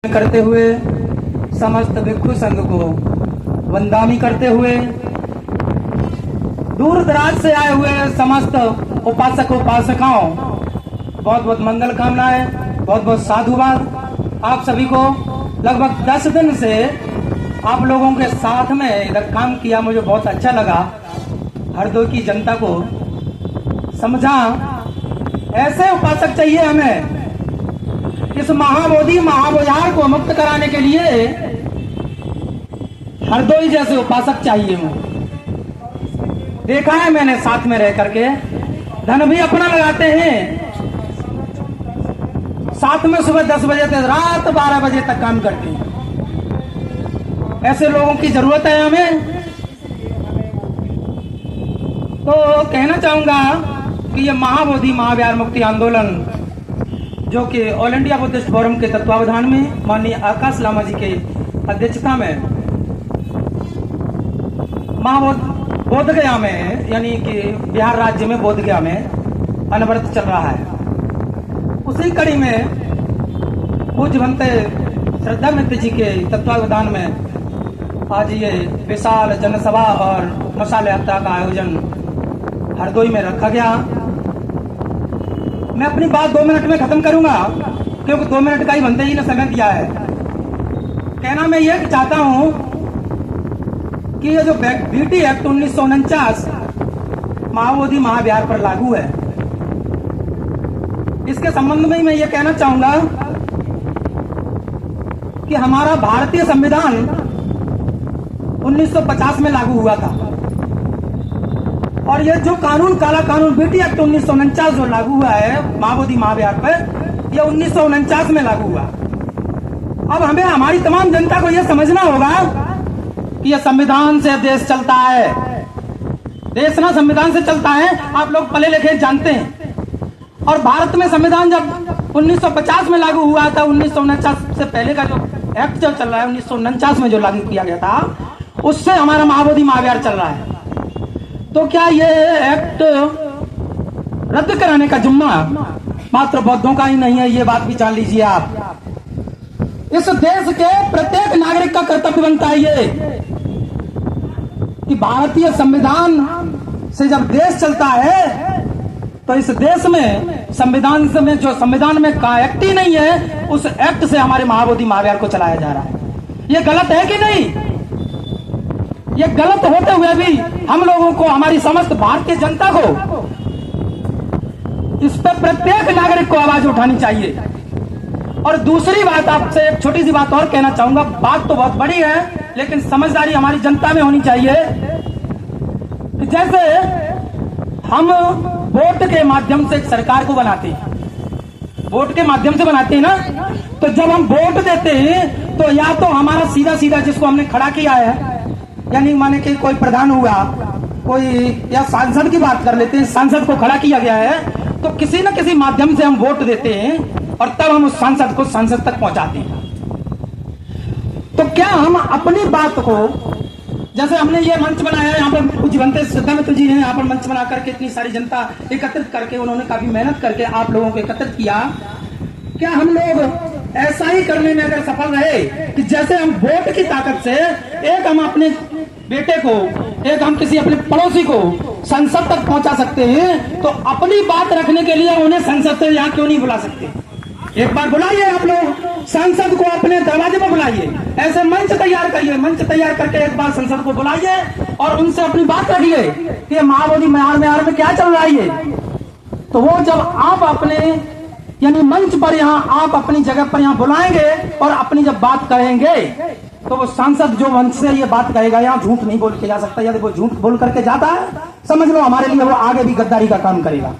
करते हुए समस्त भिक्षु संघ को वंदना करते हुए दूर दराज से आए हुए समस्त उपासक उपासिकाओं बहुत बहुत मंगल कामनाएं, बहुत बहुत साधुवाद। आप सभी को लगभग 10 दिन से आप लोगों के साथ में इधर काम किया, मुझे बहुत अच्छा लगा। हरदोई की जनता को समझा, ऐसे उपासक चाहिए हमें। इस महाबोधि महाबोझार को मुक्त कराने के लिए हरदोई जैसे उपासक चाहिए। देखा है मैंने साथ में रह करके, धन भी अपना लगाते हैं, साथ में सुबह 10 बजे से रात 12 बजे तक काम करते हैं। ऐसे लोगों की जरूरत है हमें। तो कहना चाहूंगा कि ये महाबोधि महाविहार मुक्ति आंदोलन जो कि ऑल इंडिया बुद्धिस्ट फोरम के तत्वावधान में माननीय आकाश लामा जी के अध्यक्षता में बोधगया में, यानी कि बिहार राज्य में बोधगया में अनवरत चल रहा है। उसी कड़ी में पूज्य भंते श्रद्धा मित्र जी के तत्वावधान में आज ये विशाल जनसभा और मशाल यात्रा का आयोजन हरदोई में रखा गया। मैं अपनी बात 2 मिनट में खत्म करूंगा, क्योंकि 2 मिनट का ही भंते जी ने समय दिया है। कहना मैं ये चाहता हूं कि ये जो बीटी एक्ट 1949 महाबोधि महाविहार पर लागू है, इसके संबंध में मैं ये कहना चाहूंगा कि हमारा भारतीय संविधान 1950 में लागू हुआ था, और ये जो कानून, काला कानून बीटी एक्ट 1949 जो लागू हुआ है महाबोधि महाविहार पर, यह 1949 में लागू हुआ। अब हमें, हमारी तमाम जनता को यह समझना होगा कि यह संविधान से देश चलता है। देश ना संविधान से चलता है, आप लोग पढ़े लिखे जानते हैं। और भारत में संविधान जब 1950 में लागू हुआ था, 1949 से पहले का जो एक्ट जो चल रहा है 1949 में जो लागू किया गया था, उससे हमारा महाबोधि महाविहार चल रहा है। तो क्या ये एक्ट रद्द कराने का जिम्मा मात्र बौद्धों का ही नहीं है, ये बात भी जान लीजिए आप। इस देश के प्रत्येक नागरिक का कर्तव्य बनता है ये कि भारतीय संविधान से जब देश चलता है तो इस देश में संविधान में जो संविधान में का एक्ट ही नहीं है, उस एक्ट से हमारे महाबोधि महाविहार को चलाया जा रहा है। ये गलत है कि नहीं? ये गलत होते हुए भी हम लोगों को, हमारी समस्त भारतीय जनता को इस पर प्रत्येक नागरिक को आवाज उठानी चाहिए। और दूसरी बात, आपसे एक छोटी सी बात और कहना चाहूंगा। बात तो बहुत बड़ी है, लेकिन समझदारी हमारी जनता में होनी चाहिए। जैसे हम वोट के माध्यम से एक सरकार को बनाते हैं, वोट के माध्यम से बनाते हैं ना, तो जब हम वोट देते हैं तो या तो हमारा सीधा सीधा जिसको हमने खड़ा किया है, यानी माने कि कोई प्रधान हुआ, कोई, या सांसद की बात कर लेते हैं, सांसद को खड़ा किया गया है, तो किसी न किसी माध्यम से हम वोट देते हैं और तब हम उस सांसद को संसद तक पहुंचाते हैं। तो क्या हम अपनी बात को, जैसे हमने ये मंच बनाया है, यहाँ पर पूज्य भंते श्रद्धा मित्र जी ने यहाँ पर मंच बना करके इतनी सारी जनता एकत्रित करके, उन्होंने काफी मेहनत करके आप लोगों को एकत्रित किया। क्या हम लोग ऐसा ही करने में अगर सफल रहे कि जैसे हम वोट की ताकत से एक हम अपने बेटे को, एक हम किसी अपने पड़ोसी को संसद तक पहुंचा सकते हैं, तो अपनी बात रखने के लिए उन्हें संसद से यहाँ क्यों नहीं बुला सकते? एक बार बुलाइए आप लोग संसद को, अपने दरवाजे पर बुलाइए, ऐसे मंच तैयार करिए, मंच तैयार करके एक बार संसद को बुलाइए और उनसे अपनी बात रखिए कि महाबोधि महाविहार में क्या चल रहा है। तो वो जब आप अपने, यानी मंच पर, यहाँ आप अपनी जगह पर यहाँ बुलाएंगे और अपनी जब बात करेंगे, तो वो सांसद जो मंच से ये बात कहेगा, यहाँ झूठ नहीं बोल के जा सकता। यदि वो झूठ बोल करके जाता है, समझ लो हमारे लिए वो आगे भी गद्दारी का काम करेगा।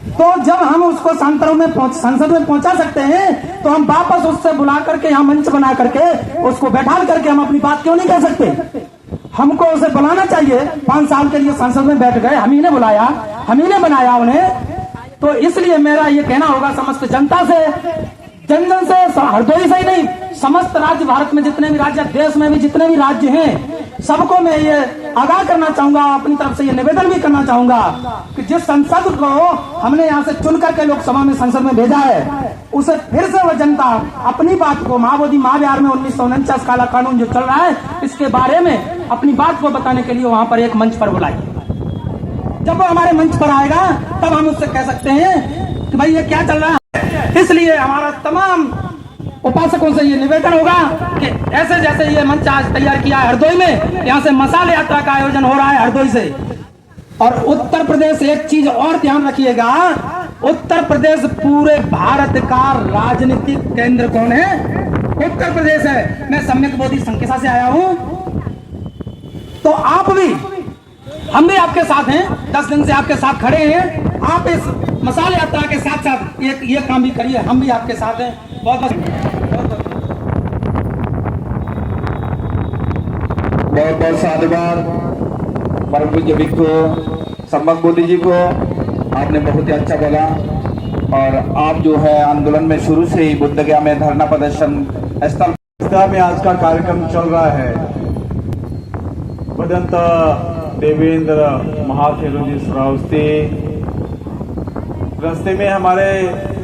तो जब हम उसको संसद में पहुंचा सकते हैं, तो हम वापस उससे बुला करके, यहाँ मंच बना करके उसको बैठा करके हम अपनी बात क्यों नहीं कह सकते? हमको उसे बुलाना चाहिए। 5 साल के लिए संसद में बैठ गए, हम ही ने बुलाया, हम ही ने बनाया उन्हें। तो इसलिए मेरा ये कहना होगा समस्त जनता से, जन से, हरदोई से ही नहीं, समस्त राज्य, भारत में जितने भी राज्य, देश में भी जितने भी राज्य हैं, सबको मैं ये आगाह करना चाहूंगा, अपनी तरफ से ये निवेदन भी करना चाहूंगा कि जिस संसद को हमने यहाँ से चुन करके लोकसभा में संसद में भेजा है, उसे फिर से वह जनता अपनी बात को महाबोधि महाविहार में 1949 काला कानून जो चल रहा है, इसके बारे में अपनी बात को बताने के लिए वहां पर एक मंच पर बुलाइए। जब वो हमारे मंच पर आएगा तब हम उससे कह सकते हैं कि भाई ये क्या चल रहा है। इसलिए हमारा तमाम उपासकों से ये निवेदन होगा कि ऐसे जैसे ये मंच आज तैयार किया है हरदोई में, यहाँ से मसाल यात्रा का आयोजन हो रहा है हरदोई से। और उत्तर प्रदेश, एक चीज और ध्यान रखिएगा, उत्तर प्रदेश पूरे भारत का राजनीतिक केंद्र कौन है? उत्तर प्रदेश है। मैं सम्यक बोधि संकेसा से आया हूं, तो आप भी, हम भी आपके साथ हैं, 10 दिन से आपके साथ खड़े हैं। आप इस मसाल यात्रा के साथ साथ ये काम भी करिए, हम भी आपके साथ हैं। बहुत बहुत साधुवाद परम पूज्य भिक्षु सम्यक बोधि जी को। आपने बहुत ही अच्छा बोला। और आप जो है आंदोलन में शुरू से ही बुद्धगया में धरना प्रदर्शन स्थल में आज का कार्यक्रम चल रहा है। भदंत देवेंद्र महाथेरो जी श्रावस्ती, रास्ते में हमारे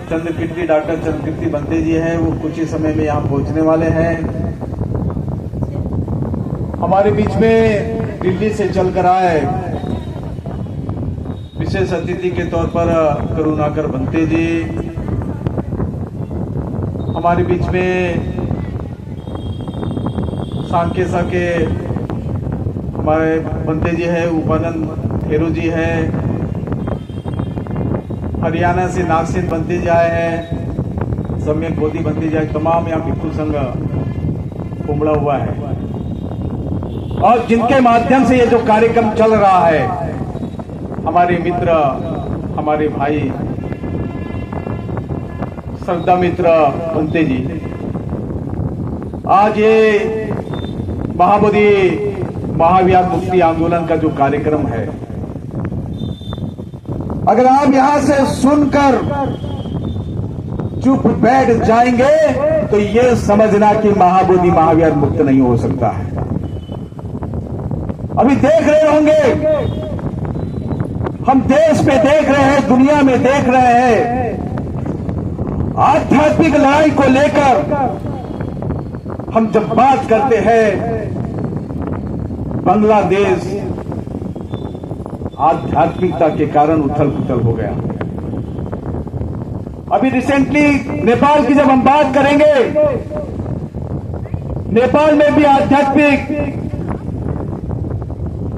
चंद्रकीर्ति, डॉक्टर चंद्रकीर्ति बंते जी हैं, वो कुछ ही समय में यहाँ पहुंचने वाले हैं। हमारे बीच में दिल्ली से चलकर आए विशेष अतिथि के तौर पर करुणाकर बंते जी, हमारे बीच में सांकेसा के हमारे बंते जी है, उपानंद थेरो जी है, हरियाणा से नागसेन बंते जी आए हैं, सम्यक बोधि बंते जी आए, तमाम यहाँ भिक्षु संघ उमड़ा हुआ है। और जिनके माध्यम से ये जो कार्यक्रम चल रहा है, हमारे मित्र, हमारे भाई श्रद्धा मित्र बंते जी, आज ये महाबोधि महाविहार मुक्ति आंदोलन का जो कार्यक्रम है, अगर आप यहां से सुनकर चुप बैठ जाएंगे तो ये समझना कि महाबोधि महाविहार मुक्त नहीं हो सकता है। अभी देख रहे होंगे, हम देश में देख रहे हैं, दुनिया में देख रहे हैं, आध्यात्मिक लड़ाई को लेकर हम जब बात करते हैं, बांग्लादेश आध्यात्मिकता के कारण उथल पुथल हो गया। अभी रिसेंटली नेपाल की जब हम बात करेंगे, नेपाल में भी आध्यात्मिक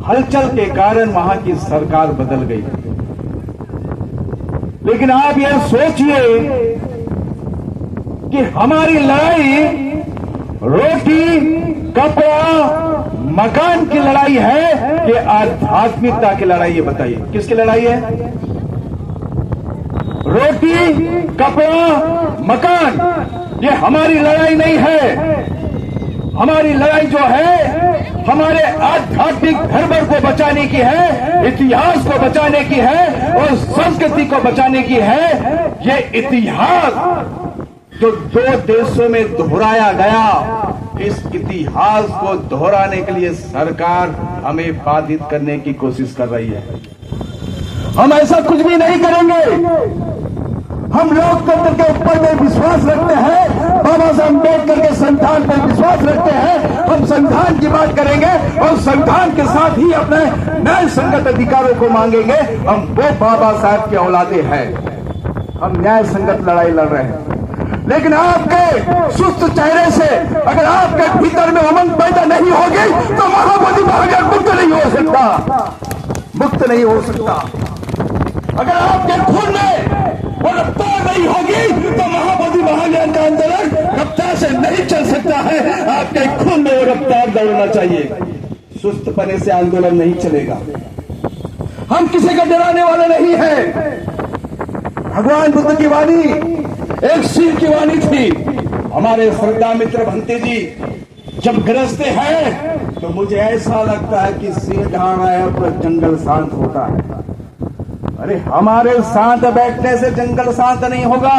हलचल के कारण वहां की सरकार बदल गई। लेकिन आप यह सोचिए कि हमारी लड़ाई रोटी, कपड़ा, मकान की लड़ाई है कि आध्यात्मिकता की लड़ाई है? बताइए, किसकी लड़ाई है? रोटी, कपड़ा, मकान, ये हमारी लड़ाई नहीं है। हमारी लड़ाई जो है हमारे आध्यात्मिक धरोहर को बचाने की है, इतिहास को बचाने की है और संस्कृति को बचाने की है। ये इतिहास जो 2 देशों में दोहराया गया, इस इतिहास को दोहराने के लिए सरकार हमें बाधित करने की कोशिश कर रही है। हम ऐसा कुछ भी नहीं करेंगे। हम लोकतंत्र के ऊपर में विश्वास रखते हैं, बाबा साहब अम्बेडकर के संविधान पर विश्वास रखते हैं। हम संविधान की बात करेंगे और संविधान के साथ ही अपने न्याय संगत अधिकारों को मांगेंगे। हम वो बाबा साहब के औलादे हैं, हम न्याय संगत लड़ाई लड़ रहे हैं। लेकिन आपके सुस्त चेहरे से अगर आपके भीतर में उमंग पैदा नहीं होगी तो महाबोधि महाविहार मुक्त नहीं हो सकता, मुक्त नहीं हो सकता। अगर आपके खून में वो रफ्तार नहीं होगी तो महाबोधि महाविहार का आंदोलन रफ्तार से नहीं चल सकता है। आपके खून में वो रफ्तार दौड़ना चाहिए। सुस्त पने से आंदोलन नहीं चलेगा। हम किसी को डराने वाले नहीं है। भगवान बुद्ध की वाणी एक सिंह की वाणी थी। हमारे श्रद्धा मित्र भंते जी जब गरजते हैं तो मुझे ऐसा लगता है कि सिंह ढाण है, पूरा जंगल शांत होता है। अरे हमारे साथ बैठने से जंगल शांत नहीं होगा।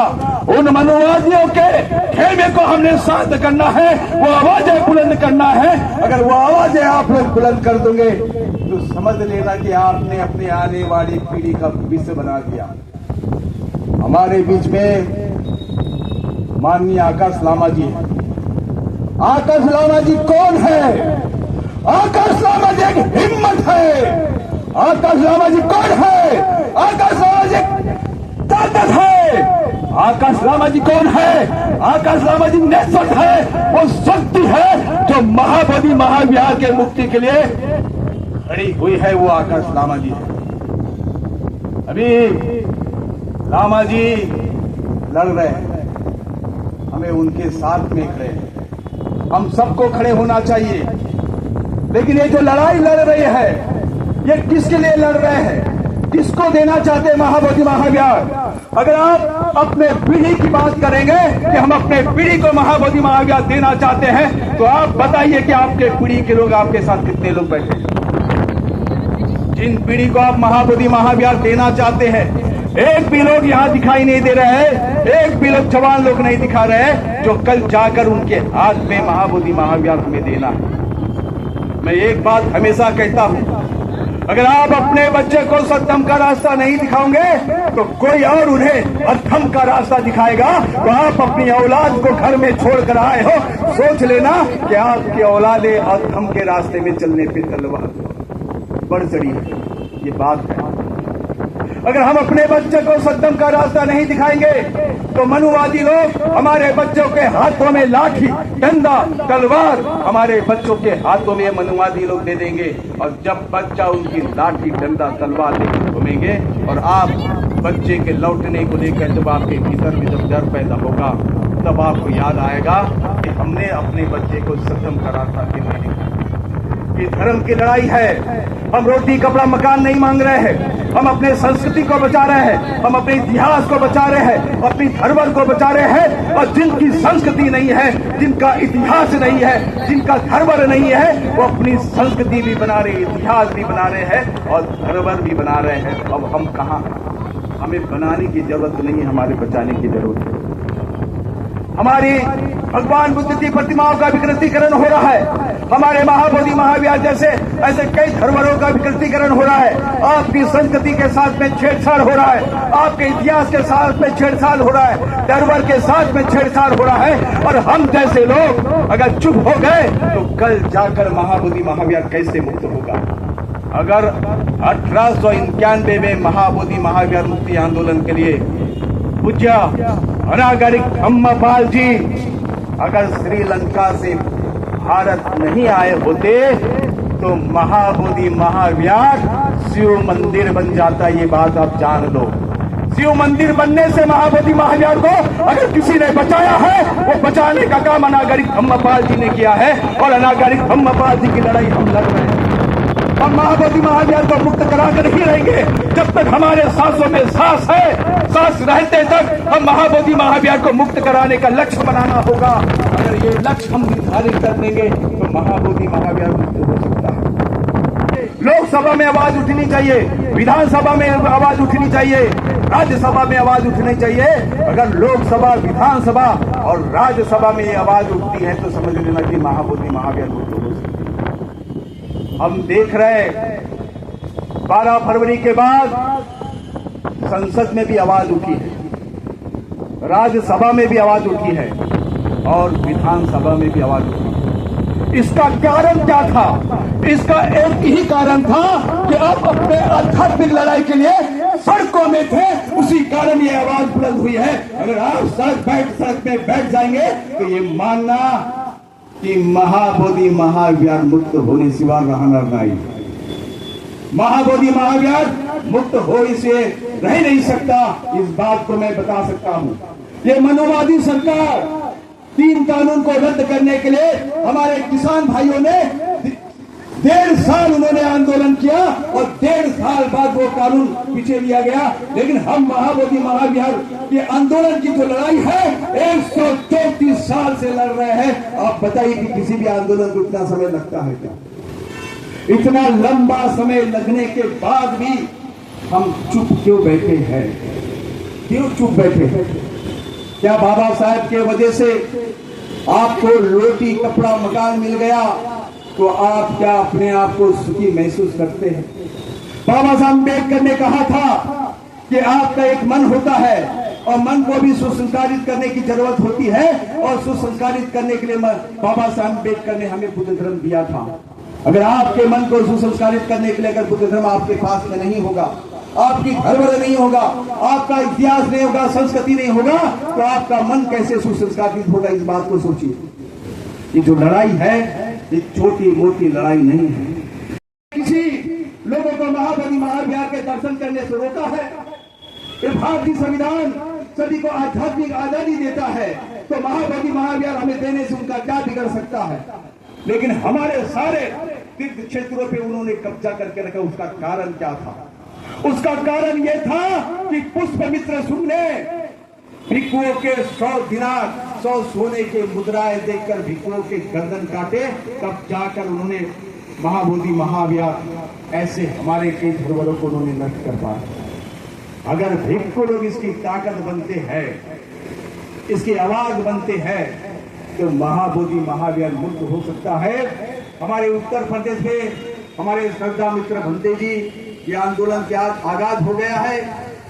उन मनुवादियों के खेमे को हमने शांत करना है, वो आवाजें बुलंद करना है। अगर वो आवाजें आप लोग बुलंद कर दोगे तो समझ लेना कि आपने अपनी आने वाली पीढ़ी का भविष्य बना दिया। हमारे बीच में माननीय आकाश लामा जी है। आकाश लामा जी कौन है? आकाश लामा जी एक हिम्मत है। आकाश लामा जी कौन है? आकाश लामा जी ताकत है। आकाश लामा जी कौन है? आकाश लामा जी नेतृत्व है, वो शक्ति है जो महाबोधि महाविहार के मुक्ति के लिए खड़ी हुई है। वो आकाश लामा जी है। अभी लामा जी लड़ रहे हैं, हमें उनके साथ में खड़े हैं। हम सबको खड़े होना चाहिए। लेकिन ये जो लड़ाई लड़ रहे हैं, ये किसके लिए लड़ रहे हैं? किसको देना चाहते हैं महाबोधि महाविहार? अगर आप अपने पीढ़ी की बात करेंगे कि हम अपने पीढ़ी को महाबोधि महाविहार देना चाहते हैं, तो आप बताइए कि आपके पीढ़ी के लोग आपके साथ कितने लोग बैठे? जिन पीढ़ी को आप महाबोधि महाविहार देना चाहते हैं, एक भी लोग यहाँ दिखाई नहीं दे रहे हैं। एक भी लोग जवान लोग नहीं दिखा रहे हैं जो कल जाकर उनके हाथ में महाबोधि महाविहार हमें देना है। मैं एक बात हमेशा कहता हूं, अगर आप अपने बच्चे को सत्यम का रास्ता नहीं दिखाओगे तो कोई और उन्हें अधम का रास्ता दिखाएगा। तो आप अपनी औलाद को घर में छोड़कर आए हो, सोच लेना कि आपकी औलादे अधम के रास्ते में चलने पे तलवार बढ़ चढ़ी है। ये बात है। अगर हम अपने बच्चे को सत्यम का रास्ता नहीं दिखाएंगे तो मनुवादी लोग हमारे बच्चों के हाथों में लाठी, डंडा, तलवार हमारे बच्चों के हाथों में मनुवादी लोग दे देंगे। और जब बच्चा उनकी लाठी, डंडा, तलवार लेकर घूमेंगे और आप बच्चे के लौटने को लेकर जब आपके भीतर में जब डर पैदा होगा, तब आपको याद आएगा कि हमने अपने बच्चे को सत्यम का रास्ता क्यों नहीं दिखाया। ये धर्म की लड़ाई है। हम रोटी, कपड़ा, मकान नहीं मांग रहे हैं। हम अपने संस्कृति को बचा रहे हैं, हम अपने इतिहास को बचा रहे हैं, अपनी धरोहर को बचा रहे हैं। और जिनकी संस्कृति नहीं है, जिनका इतिहास नहीं है, जिनका धरोहर नहीं है, वो अपनी संस्कृति भी बना रहे, इतिहास भी बना रहे हैं और धरोहर भी बना रहे हैं। अब हम कहाँ? हमें बनाने की जरूरत नहीं, हमारे बचाने की जरूरत है। हमारी भगवान बुद्ध की प्रतिमाओं का विकृतीकरण हो रहा है। हमारे महाबोधि महाविहार जैसे ऐसे कई धरोहरों का विकृतीकरण हो रहा है। आपकी संस्कृति के साथ में छेड़छाड़ हो रहा है, आपके इतिहास के साथ में छेड़छाड़ हो रहा है, धरोहर के साथ में छेड़छाड़ हो रहा है। और हम जैसे लोग अगर चुप हो गए तो कल जाकर महाबोधि महाविहार कैसे मुक्त होगा? अगर 1891 में महाबोधि महाविहार मुक्ति आंदोलन के लिए पूज्य अनागरिक धम्मपाल जी अगर श्रीलंका से भारत नहीं आए होते तो महाबोधि महाविहार शिव मंदिर बन जाता। ये बात आप जान लो। शिव मंदिर बनने से महाबोधि महाविहार को अगर किसी ने बचाया है, वो बचाने का काम अनागरिक धम्मपाल जी ने किया है। और अनागरिक धम्मपाल जी की लड़ाई हम लड़ रहे हैं। हम महाबोधि महाविहार को मुक्त कराकर ही रहेंगे जब तक हमारे सांसों में सांस है। सांस रहते तक हम महाबोधि महाविहार को मुक्त कराने का लक्ष्य बनाना होगा। अगर ये लक्ष्य हम निर्धारित कर देंगे तो महाबोधि महाविहार मुक्त हो सकता है। लोकसभा में आवाज उठनी चाहिए, विधानसभा में आवाज उठनी चाहिए, राज्यसभा में आवाज उठनी चाहिए। अगर लोकसभा, विधानसभा और राज्यसभा में ये आवाज उठती है तो समझ लेना कि महाबोधि महाविहार मुक्त हो सकता है। हम देख रहे 12 फरवरी के बाद संसद में भी आवाज उठी है, राज्यसभा में भी आवाज उठी है और विधानसभा में भी आवाज उठी है। इसका कारण क्या था? इसका एक ही कारण था कि आप अपने आध्यात्मिक लड़ाई के लिए सड़कों में थे, उसी कारण ये आवाज बुलंद हुई है। अगर आप सड़क में बैठ जाएंगे तो ये मानना कि महाबोधि महाविहार मुक्त होने सिवा रहना नहीं। महाबोधि महाविहार मुक्त हो इसे रह नहीं सकता। इस बात को मैं बता सकता हूं। ये मनुवादी सरकार 3 कानून को रद्द करने के लिए हमारे किसान भाइयों ने 1.5 साल उन्होंने आंदोलन किया और 1.5 साल बाद वो कानून पीछे लिया गया। लेकिन हम महाबोधि महाविहार के आंदोलन की जो लड़ाई है 134 साल से लड़ रहे हैं। आप बताइए कि किसी भी आंदोलन को इतना समय लगता है क्या? इतना लंबा समय लगने के बाद भी हम चुप क्यों बैठे हैं? क्यों चुप बैठे हैं? क्या बाबा साहब के वजह से आपको रोटी कपड़ा मकान मिल गया तो आप क्या अपने आप को सुखी महसूस करते हैं? बाबा साहब अम्बेडकर ने कहा था कि आपका एक मन होता है और मन को भी सुसंस्कारित करने की जरूरत होती है, और सुसंस्कारित करने के लिए बाबा साहब अम्बेडकर ने हमें बुद्ध धर्म दिया था। अगर आपके मन को सुसंस्कारित करने के लिए अगर बुद्ध धर्म आपके पास में नहीं होगा, आपकी धर्म नहीं होगा, आपका इतिहास नहीं होगा, संस्कृति नहीं होगा, तो आपका मन कैसे सुसंस्कारित होगा? इस बात को सोचिए। ये जो लड़ाई है ये छोटी मोटी लड़ाई नहीं है। किसी लोगों को महाबोधि महाविहार के दर्शन करने से रोका है? ये भारतीय संविधान सभी को आध्यात्मिक आजादी देता है, तो महाबोधि महाविहार हमें देने से उनका क्या बिगड़ सकता है? लेकिन हमारे सारे तीर्थ क्षेत्रों पे उन्होंने कब्जा करके रखा। उसका कारण क्या था? उसका कारण यह था कि पुष्पमित्र सुंग ने भिक्षुओं के 100 दिनार 100 सोने के मुद्राएं देखकर भिक्षुओं के गर्दन काटे, तब जाकर उन्होंने महाबोधि महाविहार ऐसे हमारे कई धरोहरों को उन्होंने नष्ट कर पाया। अगर भिक्षु लोग इसकी ताकत बनते हैं, इसकी आवाज बनते हैं, तो महाबोधि महाविहार मुक्त हो सकता है। हमारे उत्तर प्रदेश में हमारे श्रद्धा मित्र भंते जी, ये आंदोलन के आज आगाज हो गया है,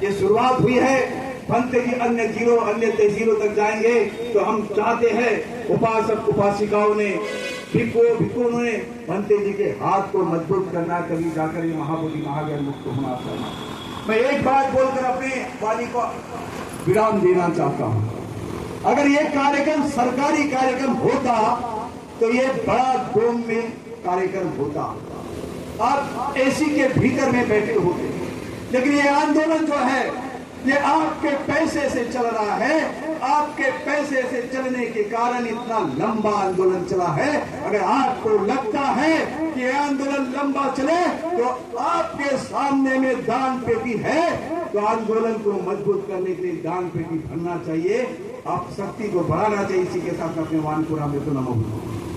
ये शुरुआत हुई है। भंते जी अन्य जिलों अन्य तहसीलों तक जाएंगे, तो हम चाहते हैं उपासक उपासिकाओं ने भिक्षुओं ने भंते जी के हाथ को मजबूत करना, कभी जाकर ये महाबोधि महाविहार मुक्त होना चाहिए। मैं एक बात बोलकर अपने वाणी को विराम देना चाहता हूं। अगर ये कार्यक्रम सरकारी कार्यक्रम होता तो ये बड़ा डोम में कार्यक्रम होता, आप एसी के भीतर में बैठे होते। लेकिन ये आंदोलन जो है ये आपके पैसे से चल रहा है। आपके पैसे से चलने के कारण इतना लंबा आंदोलन चला है। अगर आपको लगता है कि ये आंदोलन लंबा चले, तो आपके सामने में दान पेटी है, तो आंदोलन को मजबूत करने के लिए दान पेटी भरना चाहिए। आप शक्ति को बढ़ाना चाहिए। इसी के साथ अपने वाणी को राम देतो नमः।